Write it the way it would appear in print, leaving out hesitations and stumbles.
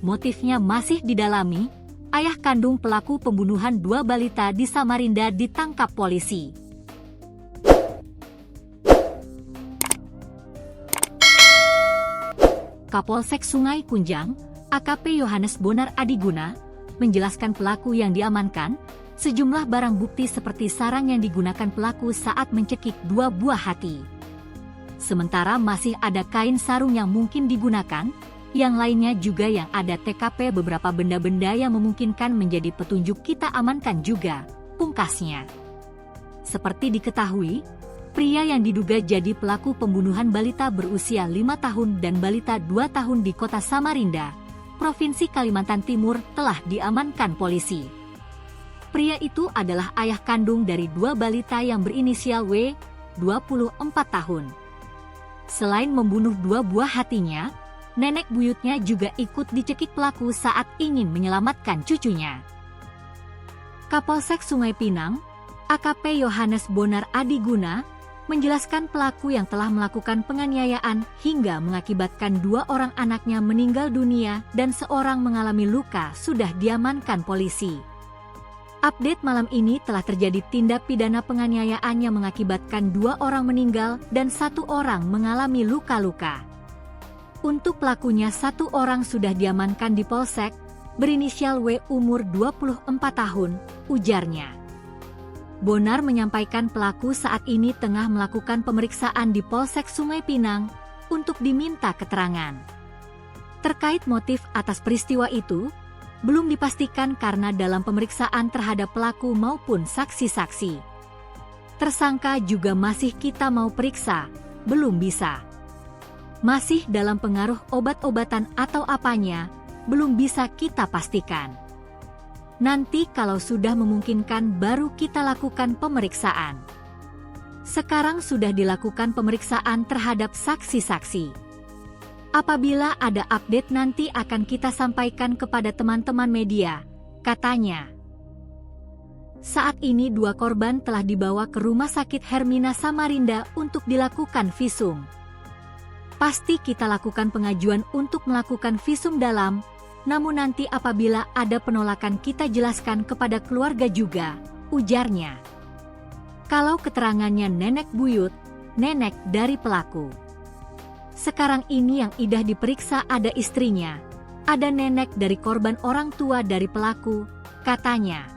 motifnya masih didalami, ayah kandung pelaku pembunuhan 2 balita di Samarinda ditangkap polisi. Kapolsek Sungai Kunjang, AKP Yohanes Bonar Adiguna, menjelaskan pelaku yang diamankan, sejumlah barang bukti seperti sarang yang digunakan pelaku saat mencekik 2 buah hati. Sementara masih ada kain sarung yang mungkin digunakan, yang lainnya juga yang ada TKP beberapa benda-benda yang memungkinkan menjadi petunjuk kita amankan juga, pungkasnya. Seperti diketahui, pria yang diduga jadi pelaku pembunuhan balita berusia 5 tahun dan balita 2 tahun di kota Samarinda, Provinsi Kalimantan Timur telah diamankan polisi. Pria itu adalah ayah kandung dari 2 balita yang berinisial W, 24 tahun. Selain membunuh 2 buah hatinya, nenek buyutnya juga ikut dicekik pelaku saat ingin menyelamatkan cucunya. Kapolsek Sungai Pinang, AKP Yohanes Bonar Adiguna, menjelaskan pelaku yang telah melakukan penganiayaan hingga mengakibatkan 2 orang anaknya meninggal dunia dan seorang mengalami luka sudah diamankan polisi. Update malam ini telah terjadi tindak pidana penganiayaan yang mengakibatkan 2 orang meninggal dan 1 orang mengalami luka-luka. Untuk pelakunya 1 orang sudah diamankan di Polsek, berinisial W umur 24 tahun, ujarnya. Bonar menyampaikan pelaku saat ini tengah melakukan pemeriksaan di Polsek Sungai Pinang untuk diminta keterangan. Terkait motif atas peristiwa itu, belum dipastikan karena dalam pemeriksaan terhadap pelaku maupun saksi-saksi. Tersangka juga masih kita mau periksa, belum bisa. Masih dalam pengaruh obat-obatan atau apanya, belum bisa kita pastikan. Nanti kalau sudah memungkinkan baru kita lakukan pemeriksaan. Sekarang sudah dilakukan pemeriksaan terhadap saksi-saksi. Apabila ada update nanti akan kita sampaikan kepada teman-teman media, katanya. Saat ini 2 korban telah dibawa ke Rumah Sakit Hermina Samarinda untuk dilakukan visum. Pasti kita lakukan pengajuan untuk melakukan visum dalam, namun nanti apabila ada penolakan kita jelaskan kepada keluarga juga, ujarnya. Kalau keterangannya nenek buyut, nenek dari pelaku. Sekarang ini yang idah diperiksa ada istrinya, ada nenek dari korban orang tua dari pelaku, katanya.